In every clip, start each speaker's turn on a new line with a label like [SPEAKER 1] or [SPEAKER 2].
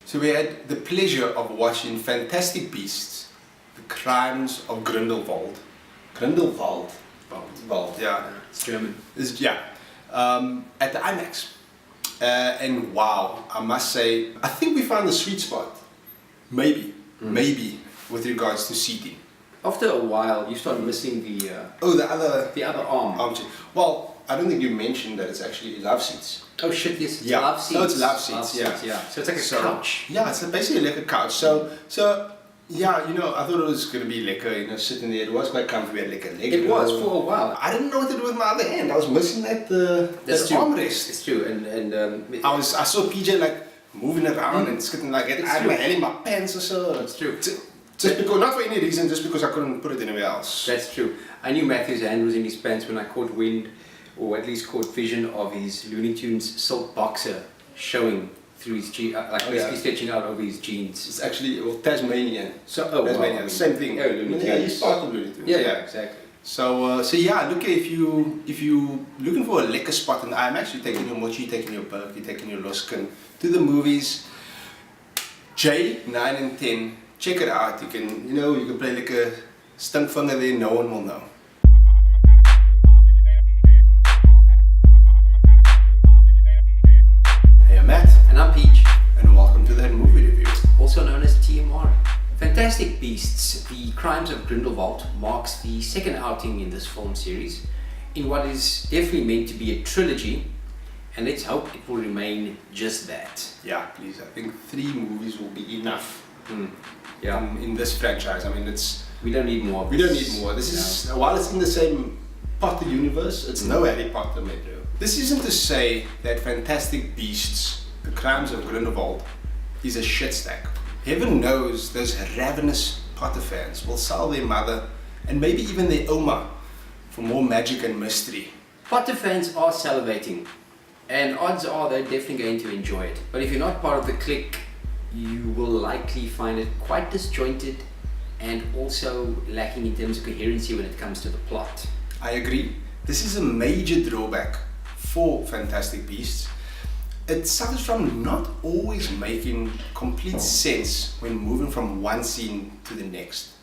[SPEAKER 1] So we had the pleasure of watching Fantastic Beasts, The Crimes of Grindelwald. Grindelwald. Wald, yeah.
[SPEAKER 2] It's German.
[SPEAKER 1] At the IMAX. And wow, I must say, I think we found the sweet spot. Maybe with regards to seating.
[SPEAKER 2] After a while, you start missing the other arm.
[SPEAKER 1] Armchair. Well, I don't think you mentioned that it's actually love seats.
[SPEAKER 2] Oh shit! Yes, it's
[SPEAKER 1] Yeah.
[SPEAKER 2] love seats.
[SPEAKER 1] No, it's love seats. Yeah.
[SPEAKER 2] So it's like a couch.
[SPEAKER 1] Yeah, it's basically like a couch. So yeah, I thought it was gonna be like sitting there. It was quite comfy. We had like a leg.
[SPEAKER 2] It was for a while.
[SPEAKER 1] I didn't know what to do with my other hand. I was missing that armrest.
[SPEAKER 2] It's true, and
[SPEAKER 1] I saw PJ like moving around and sitting like it. I had my hand in my pants or so.
[SPEAKER 2] That's true.
[SPEAKER 1] Just because, not for any reason, just because I couldn't put it anywhere else.
[SPEAKER 2] That's true. I knew Matthew's hand was in his pants when I caught wind, or at least caught vision of his Looney Tunes silk boxer showing through his basically stretching out over his jeans.
[SPEAKER 1] It's actually Tasmanian.
[SPEAKER 2] Tasmanian,
[SPEAKER 1] the same thing.
[SPEAKER 2] Oh, Looney Tunes.
[SPEAKER 1] Yeah, he's part of Looney Tunes.
[SPEAKER 2] Yeah, exactly.
[SPEAKER 1] So yeah, look, if you looking for a liquor spot in the IMAX, you're taking your mochi, you're taking your burk, you're taking your losken to the movies. J 9 and 10. Check it out. You can you can play like a stinkvinger there. No one will know. Hey, I'm Matt.
[SPEAKER 2] And I'm Peach.
[SPEAKER 1] And welcome to that movie review.
[SPEAKER 2] Also known as TMR. Fantastic Beasts, The Crimes of Grindelwald marks the second outing in this film series in what is definitely meant to be a trilogy, and let's hope it will remain just that.
[SPEAKER 1] Yeah, please. I think 3 movies will be enough.
[SPEAKER 2] Yeah.
[SPEAKER 1] In this franchise, I mean,
[SPEAKER 2] we don't need more.
[SPEAKER 1] We don't need more. This is while it's in the same Potter universe, it's no Harry Potter material. This isn't to say that Fantastic Beasts, The Crimes of Grindelwald, is a shit stack. Heaven knows those ravenous Potter fans will sell their mother and maybe even their Oma for more magic and mystery.
[SPEAKER 2] Potter fans are salivating, and odds are they're definitely going to enjoy it. But if you're not part of the clique, you will likely find it quite disjointed and also lacking in terms of coherency when it comes to the plot.
[SPEAKER 1] I agree. This is a major drawback for Fantastic Beasts. It suffers from not always making complete sense when moving from one scene to the next.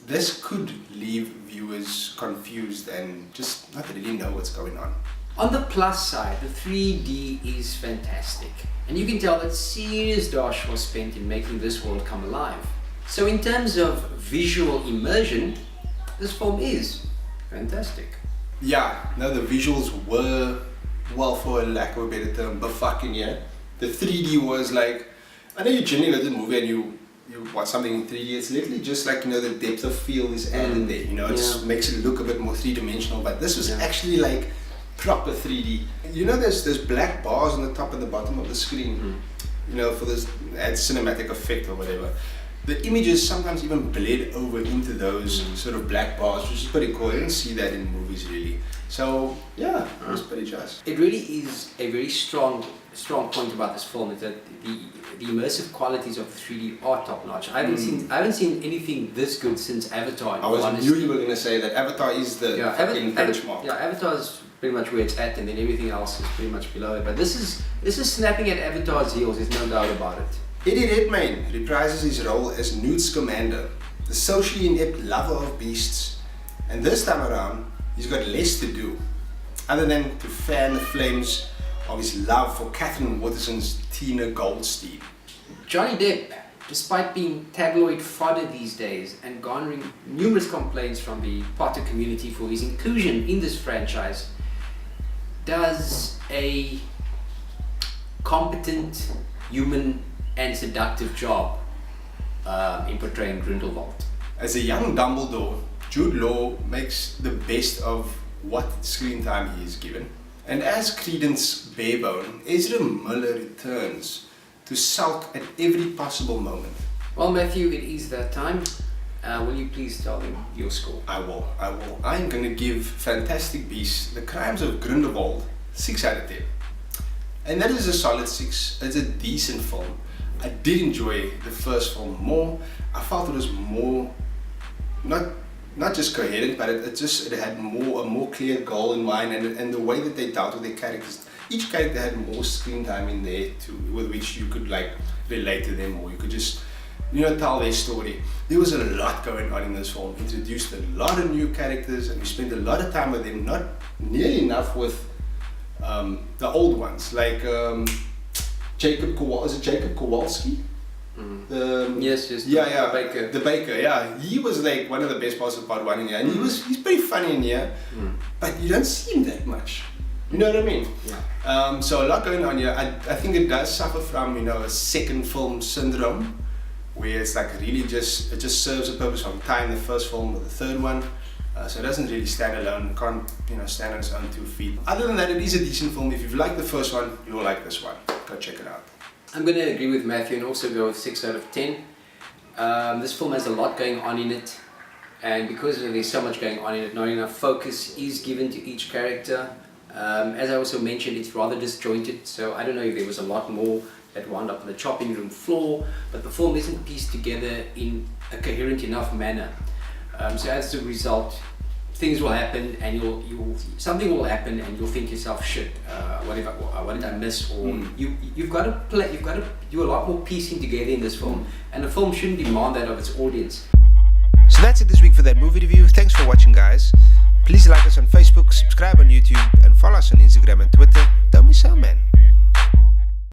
[SPEAKER 1] This could leave viewers confused and just not really know what's going on.
[SPEAKER 2] On the plus side, the 3D is fantastic, and you can tell that serious dosh was spent in making this world come alive. So in terms of visual immersion, this film is fantastic.
[SPEAKER 1] Yeah, no, the visuals were, well, for a lack of a better term, buffucking. The 3D was like, I know you generally go to the movie and you watch something in 3D, it's literally just like, the depth of field is added there, it just makes it look a bit more three-dimensional, but this was actually like proper 3D. There's black bars on the top and the bottom of the screen, for this add cinematic effect or whatever. The images sometimes even bled over into those sort of black bars, which is pretty cool. I didn't see that in movies really. So yeah, it was pretty just.
[SPEAKER 2] It really is a very strong point about this film is that the immersive qualities of the 3D are top notch. I haven't seen anything this good since Avatar.
[SPEAKER 1] I knew you were going to say that Avatar is the benchmark.
[SPEAKER 2] Yeah, Avatar is pretty much where it's at, and then everything else is pretty much below it. But this is snapping at Avatar's heels. There's no doubt about it.
[SPEAKER 1] Eddie Redmayne reprises his role as Newt Scamander, the socially inept lover of beasts, and this time around he's got less to do other than to fan the flames of his love for Catherine Waterston's Tina Goldstein.
[SPEAKER 2] Johnny Depp, despite being tabloid fodder these days and garnering numerous complaints from the Potter community for his inclusion in this franchise, does a competent, human and seductive job in portraying Grindelwald.
[SPEAKER 1] As a young Dumbledore, Jude Law makes the best of what screen time he is given. And as Credence Barebone, Ezra Miller returns to sulk at every possible moment.
[SPEAKER 2] Well, Matthew, it is that time. Will you please tell them your score?
[SPEAKER 1] I will. I'm going to give Fantastic Beasts, The Crimes of Grindelwald, 6 out of 10. And that is a solid 6. It's a decent film. I did enjoy the first film more. I felt it was more, not just coherent, but it had a more clear goal in mind, and the way that they dealt with their characters. Each character had more screen time in there with which you could relate to them, or you could just, you know, tell their story. There was a lot going on in this film. Introduced a lot of new characters, and we spent a lot of time with them. Not nearly enough with the old ones, like Jacob Kowalski.
[SPEAKER 2] Yes,
[SPEAKER 1] yeah,
[SPEAKER 2] the baker.
[SPEAKER 1] The baker, yeah. He was like one of the best parts of part 1 in here, and he's pretty funny in here, but you don't see him that much. You know what I mean?
[SPEAKER 2] Yeah.
[SPEAKER 1] So a lot going on here. I think it does suffer from, you know, a second film syndrome, where it's like really it just serves a purpose from tying the first film with the third one. So it doesn't really stand alone, can't, you know, stand on its own 2 feet. Other than that, it is a decent film. If you've liked the first one, you'll like this one. Go check it out.
[SPEAKER 2] I'm going to agree with Matthew and also go with 6 out of 10. This film has a lot going on in it, and because there's so much going on in it, not enough focus is given to each character. As I also mentioned, it's rather disjointed, so I don't know if there was a lot more that wound up on the chopping room floor, but the film isn't pieced together in a coherent enough manner. So as a result, things will happen, and something will happen, and you'll think to yourself, shit, what did I miss? Or you've got to do a lot more piecing together in this film, and the film shouldn't demand that of its audience.
[SPEAKER 3] So that's it this week for that movie review. Thanks for watching, guys. Please like us on Facebook, subscribe on YouTube, and follow us on Instagram and Twitter. Don't be so, man.